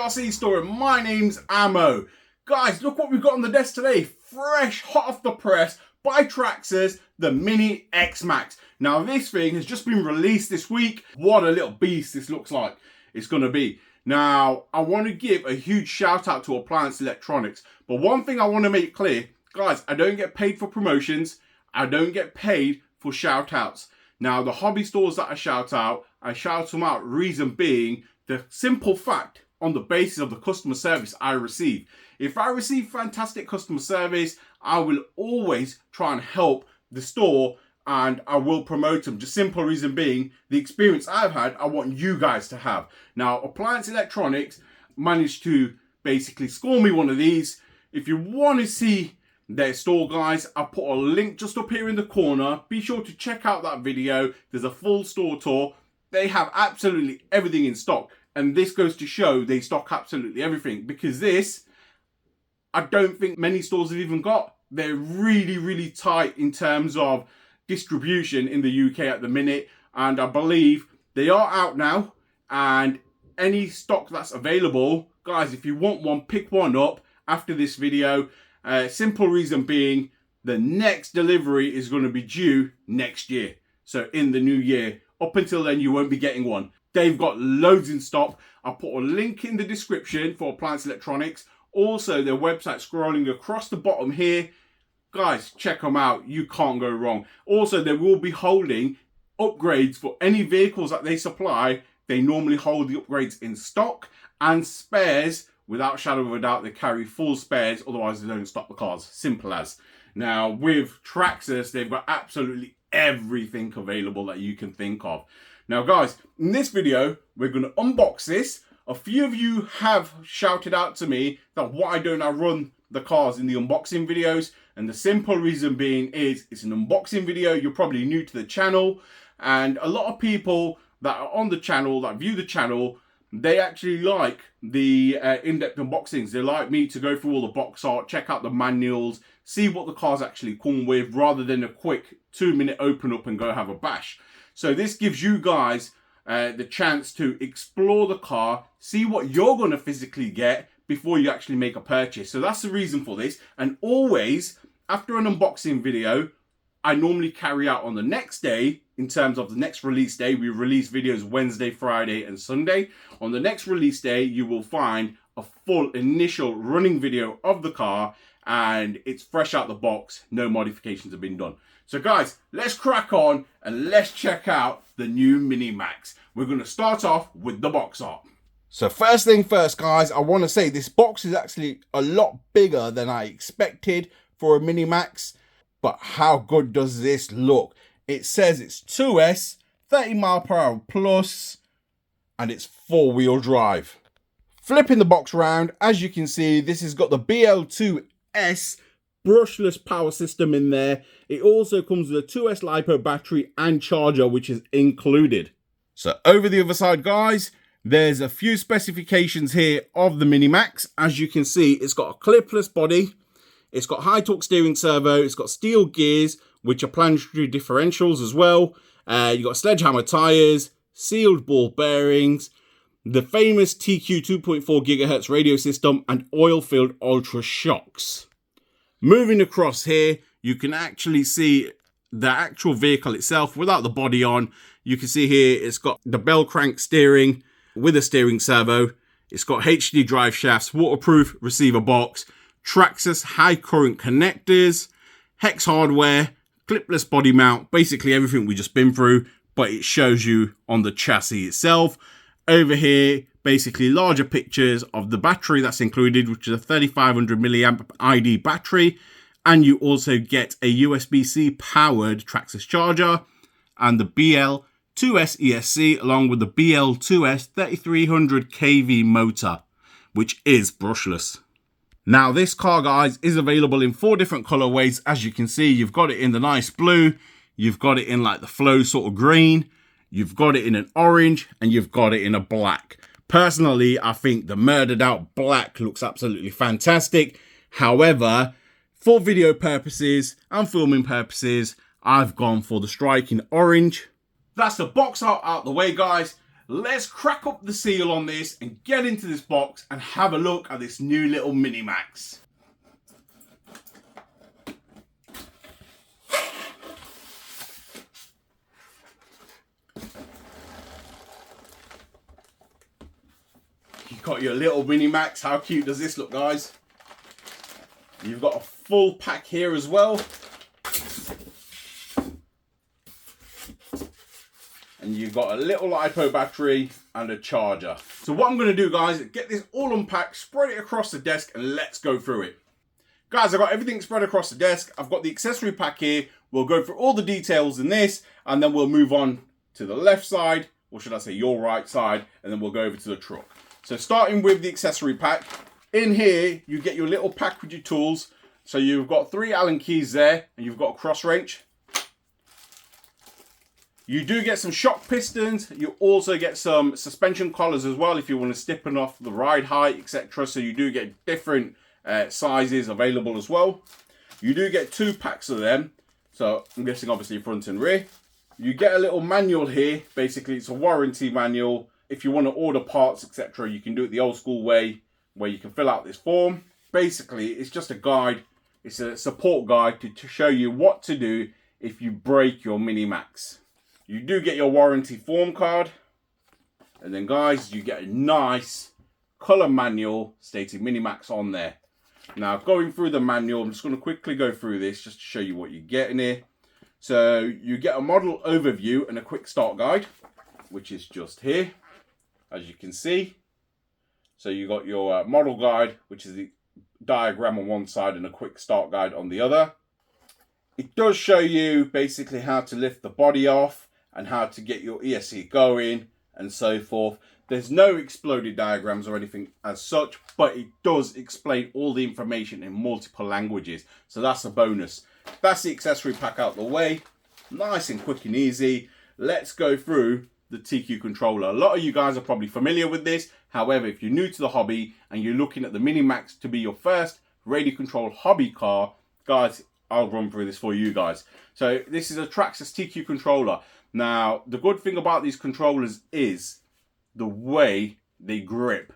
TRC store and my name's Ammo. Guys, look what we've got on the desk today. Fresh, hot off the press by Traxxas, the Mini X-maxx. Now this thing has just been released this week. What a little beast this looks like it's going to be. Now, I want to give a huge shout out to Appliance Electronics. But one thing I want to make clear, guys, I don't get paid for promotions. I don't get paid for shout outs. Now, the hobby stores that I shout them out, reason being the simple fact on the basis of the customer service I receive. If I receive fantastic customer service, I will always try and help the store and I will promote them. Just simple reason being, the experience I've had, I want you guys to have. Now, Appliance Electronics managed to basically score me one of these. If you want to see their store, guys, I put a link just up here in the corner. Be sure to check out that video. There's a full store tour. They have absolutely everything in stock. And this goes to show they stock absolutely everything, because this, I don't think many stores have even got. They're really, really tight in terms of distribution in the UK at the minute. And I believe they are out now. And any stock that's available, guys, if you want one, pick one up after this video. Simple reason being, the next delivery is going to be due next year. So in the new year. Up until then, you won't be getting one. They've got loads in stock. I'll put a link in the description for Appliance Electronics. Also, their website scrolling across the bottom here. Guys, check them out. You can't go wrong. Also, they will be holding upgrades for any vehicles that they supply. They normally hold the upgrades in stock, and spares. Without shadow of a doubt, they carry full spares. Otherwise, they don't stock the cars. Simple as. Now, with Traxxas, they've got absolutely everything available that you can think of. Now, guys, in this video, we're going to unbox this. A few of you have shouted out to me that why don't I run the cars in the unboxing videos? And the simple reason being is it's an unboxing video. You're probably new to the channel. And a lot of people that are on the channel, that view the channel, they actually like the in-depth unboxings. They like me to go through all the box art, check out the manuals, see what the cars actually come with, rather than a quick 2-minute open up and go have a bash. So this gives you guys the chance to explore the car, see what you're going to physically get before you actually make a purchase. So that's the reason for this. And always, after an unboxing video, I normally carry out on the next day, in terms of the next release day. We release videos Wednesday, Friday, and Sunday. On the next release day, you will find a full initial running video of the car, and it's fresh out the box. No modifications have been done. So guys, let's crack on and let's check out the new Mini Maxx. We're going to start off with the box art. So first thing first, guys, I want to say this box is actually a lot bigger than I expected for a Mini Maxx. But how good does this look? It says it's 2S, 30 mph plus, and it's 4-wheel drive. Flipping the box round, as you can see, this has got the BL2S brushless power system in there. It also comes with a 2S LiPo battery and charger, which is included. So over the other side, guys, there's a few specifications here of the Mini Maxx. As you can see, it's got a clipless body. It's got high torque steering servo. It's got steel gears, which are planetary differentials as well. You've got sledgehammer tires, sealed ball bearings, the famous TQ 2.4 GHz radio system, and oil-filled ultra shocks. Moving across here, you can actually see the actual vehicle itself without the body on. You can see here it's got the bell crank steering with a steering servo. It's got HD drive shafts, waterproof receiver box, Traxxas high current connectors, hex hardware, clipless body mount, basically everything we just been through, but it shows you on the chassis itself. Over here, basically larger pictures of the battery that's included, which is a 3500 milliamp ID battery. And you also get a USB-C powered Traxxas charger and the BL2S ESC along with the BL2S 3300 kV motor, which is brushless. Now this car, guys, is available in 4 different colorways. As you can see, you've got it in the nice blue, you've got it in like the flow sort of green, you've got it in an orange, and you've got it in a black. Personally, I think the murdered out black looks absolutely fantastic. However, for video purposes and filming purposes, I've gone for the striking orange. That's the box art out the way, guys. let's crack up the seal on this and get into this box and have a look at this new little Mini Maxx. You've got your little Mini Maxx. How cute does this look, guys? You've got a full pack here as well. And you've got a little LiPo battery and a charger. So what I'm going to do, guys, is get this all unpacked, spread it across the desk, and let's go through it. Guys, I've got everything spread across the desk. I've got the accessory pack here. We'll go through all the details in this, and then we'll move on to the left side, or should I say your right side, and then we'll go over to the truck. So starting with the accessory pack, in here, you get your little pack with your tools. So you've got 3 Allen keys there, and you've got a cross wrench. You do get some shock pistons. You also get some suspension collars as well if you want to stiffen off the ride height, etc. So you do get different sizes available as well. You do get 2 packs of them. So I'm guessing obviously front and rear. You get a little manual here. Basically, it's a warranty manual. If you want to order parts, etc., you can do it the old school way where you can fill out this form. Basically, it's just a guide. It's a support guide to show you what to do if you break your Mini Maxx. You do get your warranty form card. And then, guys, you get a nice colour manual stating Mini Maxx on there. Now, going through the manual, I'm just going to quickly go through this just to show you what you get in here. So, you get a model overview and a quick start guide, which is just here, as you can see. So, you got your model guide, which is the diagram on one side and a quick start guide on the other. It does show you basically how to lift the body off and how to get your ESC going and so forth. There's no exploded diagrams or anything as such, but it does explain all the information in multiple languages. So that's a bonus. That's the accessory pack out the way. Nice and quick and easy. Let's go through the TQ controller. A lot of you guys are probably familiar with this. However, if you're new to the hobby and you're looking at the Mini Maxx to be your first radio controlled hobby car, guys, I'll run through this for you guys. So this is a Traxxas TQ controller. Now, the good thing about these controllers is the way they grip.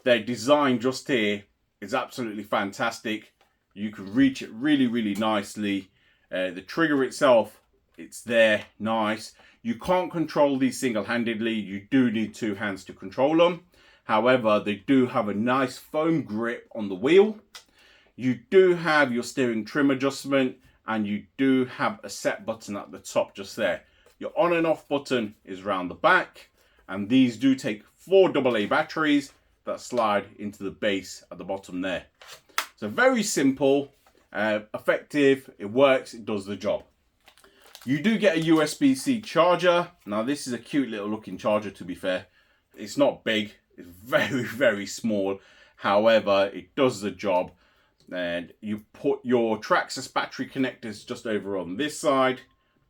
Their design just here is absolutely fantastic. You can reach it really, really nicely. The trigger itself, it's there, nice. You can't control these single-handedly. You do need 2 hands to control them. However, they do have a nice foam grip on the wheel. You do have your steering trim adjustment, and you do have a set button at the top just there. Your on and off button is round the back, and these do take 4 AA batteries that slide into the base at the bottom there. So very simple, effective, it works, it does the job. You do get a USB-C charger. Now this is a cute little looking charger, to be fair. It's not big, it's very, very small. However, it does the job. And you put your Traxxas battery connectors just over on this side,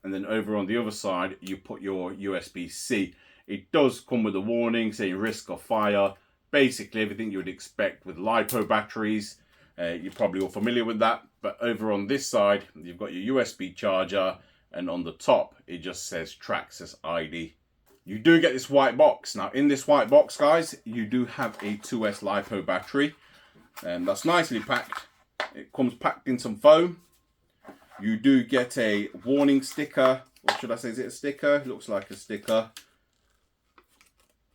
and then over on the other side you put your USB-C. It does come with a warning saying risk of fire. Basically everything you would expect with LiPo batteries. You're probably all familiar with that. But over on this side you've got your USB charger, and on the top it just says Traxxas ID. You do get this white box. Now in this white box, guys, you do have a 2S LiPo battery. And that's nicely packed. It comes packed in some foam. You do get a warning sticker, or should I say, is it a sticker? It looks like a sticker.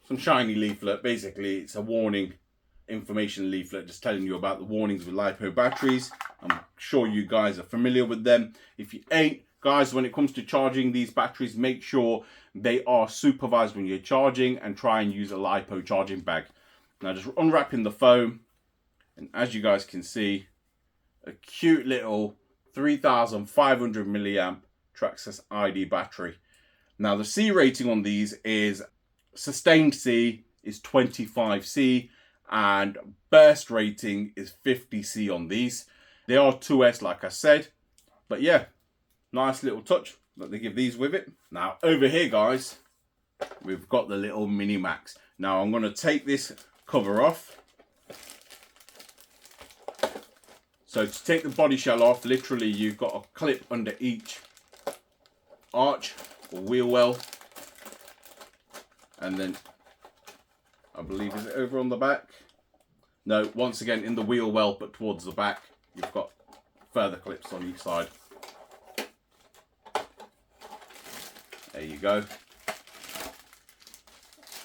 Some shiny leaflet. Basically, it's a warning information leaflet just telling you about the warnings with LiPo batteries. I'm sure you guys are familiar with them. If you ain't, guys, when it comes to charging these batteries, make sure they are supervised when you're charging, and try and use a LiPo charging bag. Now just unwrapping the foam. And as you guys can see, a cute little 3,500 milliamp Traxxas ID battery. Now the C rating on these is sustained C is 25C and burst rating is 50C on these. They are 2S like I said, but yeah, nice little touch that they give these with it. Now over here, guys, we've got the little Mini Maxx. Now I'm going to take this cover off. So to take the body shell off, literally you've got a clip under each arch or wheel well. And then I believe, is it over on the back? No, once again in the wheel well, but towards the back, you've got further clips on each side. There you go.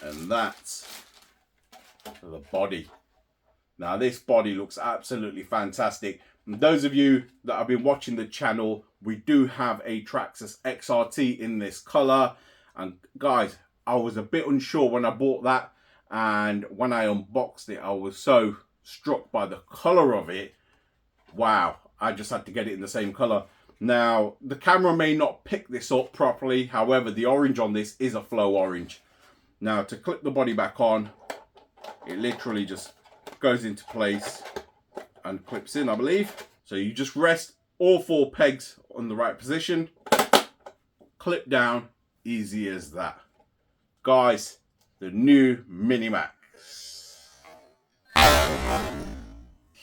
And that's the body. Now this body looks absolutely fantastic. And those of you that have been watching the channel, we do have a Traxxas XRT in this color. And guys, I was a bit unsure when I bought that. And when I unboxed it, I was so struck by the color of it. Wow, I just had to get it in the same color. Now, the camera may not pick this up properly. However, the orange on this is a flow orange. Now, to clip the body back on, it literally just goes into place and clips in, I believe. So you just rest all 4 pegs on the right position, clip down, easy as that. Guys, the new Mini Maxx.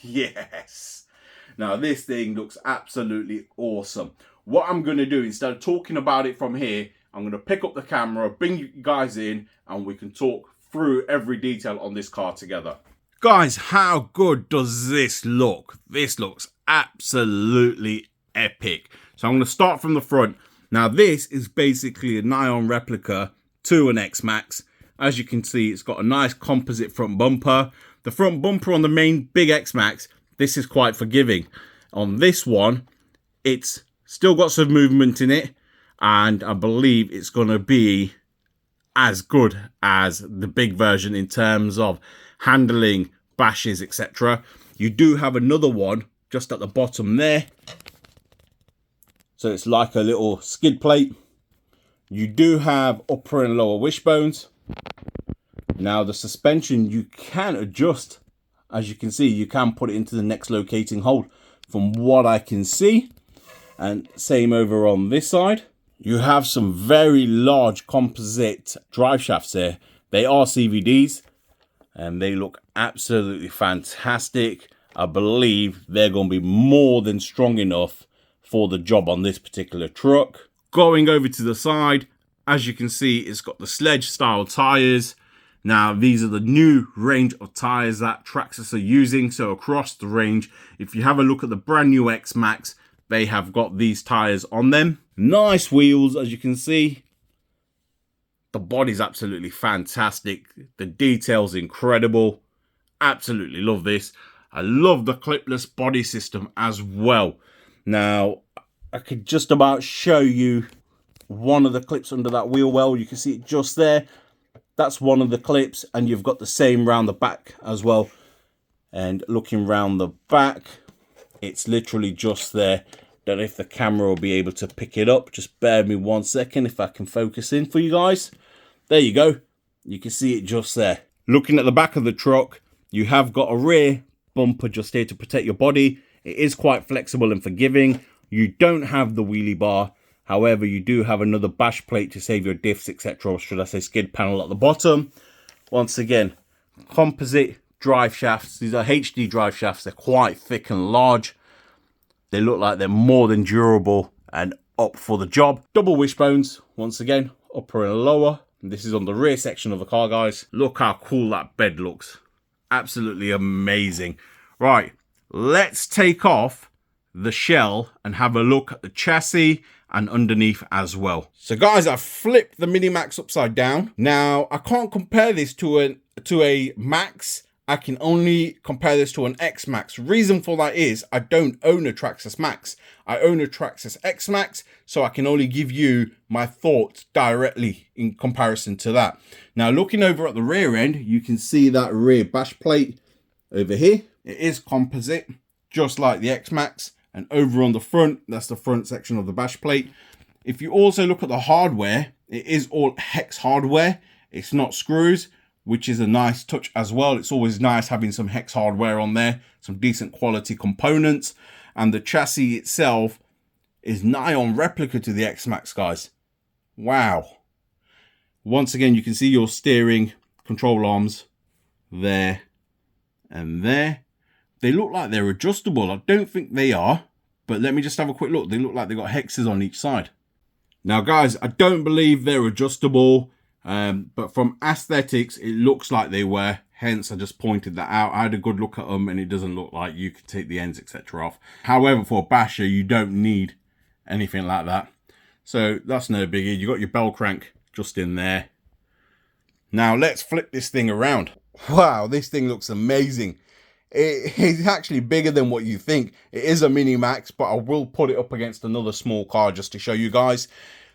Yes. Now this thing looks absolutely awesome. What I'm going to do, instead of talking about it from here, I'm going to pick up the camera, bring you guys in, and we can talk through every detail on this car together. Guys, how good does this look? This looks absolutely epic. So I'm going to start from the front. Now this is basically a nigh-on replica to an x-maxx. As you can see, it's got a nice composite front bumper. The front bumper on the main big x-maxx, this is quite forgiving. On this one, it's still got some movement in it, and I believe it's going to be as good as the big version in terms of handling, bashes, etc. You do have another one just at the bottom there. So it's like a little skid plate. You do have upper and lower wishbones. Now the suspension you can adjust. As you can see, you can put it into the next locating hold from what I can see. And same over on this side. You have some very large composite drive shafts there. They are CVDs and they look absolutely fantastic. I believe they're going to be more than strong enough for the job on this particular truck. Going over to the side, as you can see, it's got the sledge style tires. Now, these are the new range of tires that Traxxas are using. So across the range, if you have a look at the brand new x-maxx, they have got these tires on them. Nice wheels, as you can see. The body's absolutely fantastic. The detail's incredible. Absolutely love this. I love the clipless body system as well. Now, I could just about show you one of the clips under that wheel well. You can see it just there. That's one of the clips, and you've got the same round the back as well. And looking round the back, it's literally just there. Don't know if the camera will be able to pick it up. Just bear with me 1 second if I can focus in for you guys. There you go. You can see it just there. Looking at the back of the truck, you have got a rear bumper just here to protect your body. It is quite flexible and forgiving. You don't have the wheelie bar. However, you do have another bash plate to save your diffs, etc. Or should I say skid panel at the bottom. Once again, composite drive shafts. These are HD drive shafts. They're quite thick and large. They look like they're more than durable and up for the job. Double wishbones, once again, upper and lower. And this is on the rear section of the car, guys. Look how cool that bed looks. Absolutely amazing. Right, let's take off the shell and have a look at the chassis and underneath as well. So guys, I've flipped the Mini Maxx upside down. Now, I can't compare this to a Max. I can only compare this to an x-maxx. Reason for that is I don't own a Traxxas Max. I own a Traxxas X-maxx, so I can only give you my thoughts directly in comparison to that. Now, looking over at the rear end, you can see that rear bash plate over here. It is composite, just like the X-maxx. And over on the front, that's the front section of the bash plate. If you also look at the hardware, it is all hex hardware. It's not screws, which is a nice touch as well. It's always nice having some hex hardware on there, some decent quality components. And the chassis itself is nigh on replica to the X-maxx, guys. Wow. Once again, you can see your steering control arms there and there. They look like they're adjustable. I don't think they are, but let me just have a quick look. They look like they've got hexes on each side. Now, guys, I don't believe they're adjustable. But from aesthetics, it looks like they were. Hence, I just pointed that out. I had a good look at them, and it doesn't look like you could take the ends, etc. off. However, for a basher, you don't need anything like that. So that's no biggie. You got your bell crank just in there. Now let's flip this thing around. Wow, this thing looks amazing. It is actually bigger than what you think. It is a Mini Maxx, but I will put it up against another small car just to show you guys.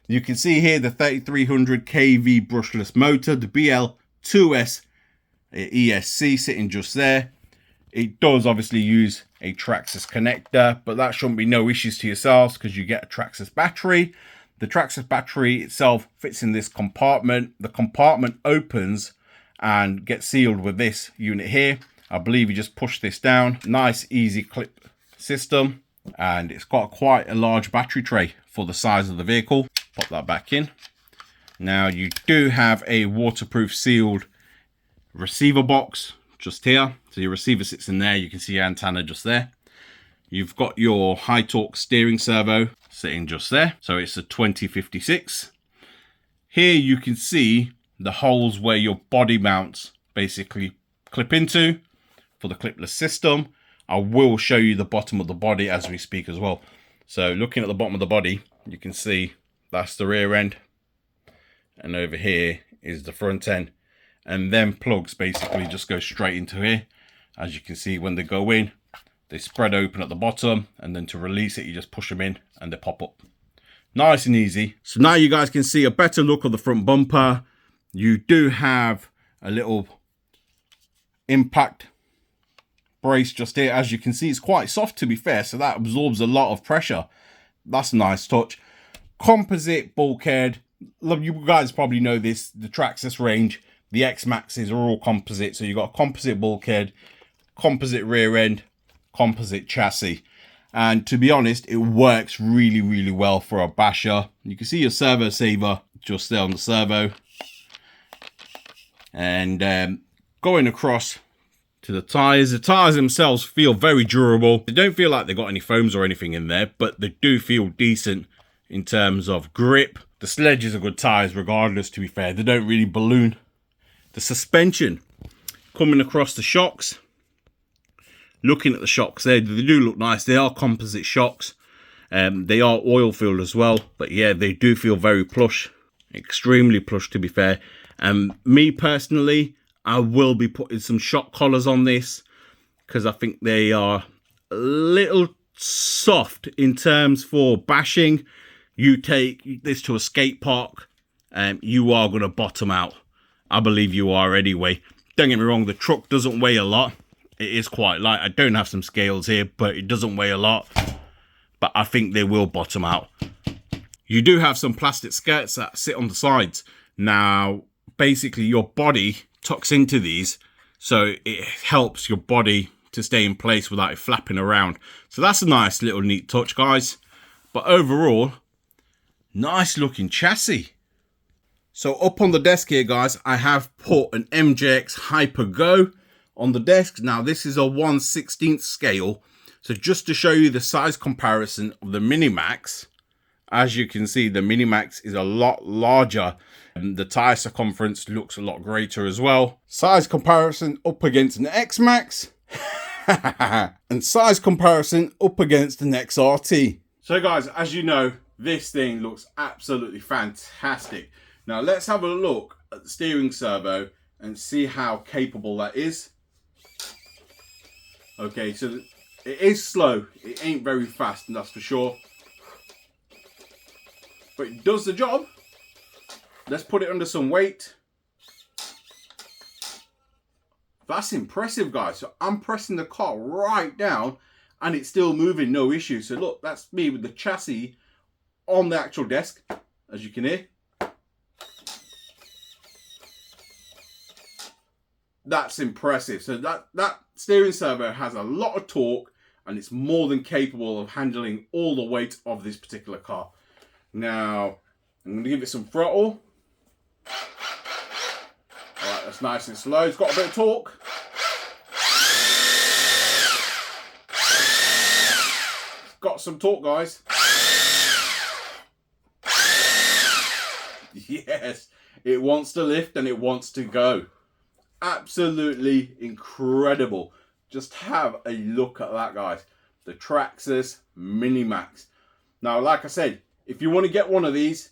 You can see here the 3300 kV brushless motor, the BL2S ESC sitting just there. It does obviously use a Traxxas connector, but that shouldn't be no issues to yourselves because you get a Traxxas battery. The Traxxas battery itself fits in this compartment. The compartment opens and gets sealed with this unit here. I believe you just push this down. Nice, easy clip system. And it's got quite a large battery tray for the size of the vehicle. Pop that back in. Now you do have a waterproof sealed receiver box just here. So your receiver sits in there. You can see your antenna just there. You've got your high torque steering servo sitting just there. So it's a 2056. Here you can see the holes where your body mounts basically clip into for the clipless system. I will show you the bottom of the body as we speak as well. So looking at the bottom of the body, you can see that's the rear end. And over here is the front end. And then plugs basically just go straight into here. As you can see, when they go in, they spread open at the bottom, and then to release it, you just push them in and they pop up. Nice and easy. So now you guys can see a better look of the front bumper. You do have a little impact brace just here. As you can see, it's quite soft to be fair, so that absorbs a lot of pressure. That's a nice touch. Composite bulkhead. You guys probably know this, the Traxxas range. The x-maxes are all composite, so you've got a composite bulkhead, composite rear end, composite chassis. And to be honest, it works really, really well for a basher. You can see your servo saver just there on the servo. And going across to the tires themselves feel very durable. They don't feel like they've got any foams or anything in there, but they do feel decent in terms of grip. The sledges are good tires regardless, to be fair. They don't really balloon. The suspension coming across the shocks. Looking at the shocks there, they do look nice. They are composite shocks. They are oil filled as well. But yeah, they do feel very plush. Extremely plush, to be fair. Me personally, I will be putting some shock collars on this because I think they are a little soft in terms for bashing. You take this to a skate park and you are going to bottom out. I believe you are anyway. Don't get me wrong, the truck doesn't weigh a lot. It is quite light. I don't have some scales here, but it doesn't weigh a lot. But I think they will bottom out. You do have some plastic skirts that sit on the sides. Now, basically your body tucks into these, so it helps your body to stay in place without it flapping around. So that's a nice little neat touch, guys. But overall, nice looking chassis. So up on the desk here, guys, I have put an MJX Hyper Go on the desk. Now this is a 1/16 scale. So just to show you the size comparison of the Mini Maxx, as you can see, the Mini Maxx is a lot larger. The tire circumference looks a lot greater as well. Size comparison up against an x-maxx. And size comparison up against an XRT. So guys, as you know, this thing looks absolutely fantastic. Now let's have a look at the steering servo and see how capable that is. Okay, so it is slow. It ain't very fast, and that's for sure. But it does the job. Let's put it under some weight. That's impressive, guys. So I'm pressing the car right down and it's still moving, no issue. So look, that's me with the chassis on the actual desk, as you can hear. That's impressive. So that steering servo has a lot of torque and it's more than capable of handling all the weight of this particular car. Now, I'm going to give it some throttle. Alright, that's nice and slow. It's got a bit of torque. It's got some torque, guys. Yes. It wants to lift and it wants to go. Absolutely incredible. Just have a look at that, guys. The Traxxas Mini Maxx. Now, like I said, if you want to get one of these,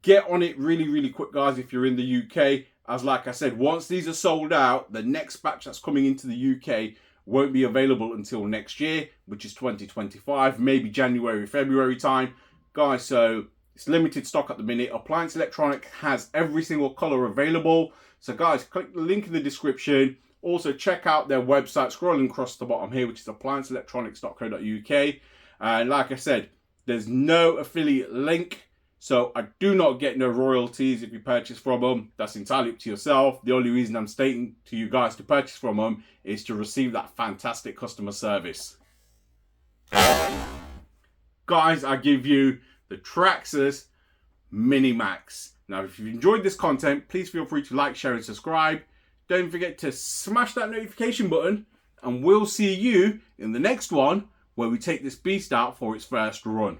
get on it really quick, guys, if you're in the UK. As like I said, once these are sold out, the next batch that's coming into the UK won't be available until next year, which is 2025, maybe January, February time. Guys, so it's limited stock at the minute. Appliance Electronic has every single color available. So guys, click the link in the description. Also check out their website, scrolling across the bottom here, which is applianceelectronics.co.uk. And like I said, there's no affiliate link. So I do not get no royalties if you purchase from them. That's entirely up to yourself. The only reason I'm stating to you guys to purchase from them is to receive that fantastic customer service. Guys, I give you the Traxxas Mini Maxx. Now, if you've enjoyed this content, please feel free to like, share, and subscribe. Don't forget to smash that notification button, and we'll see you in the next one where we take this beast out for its first run.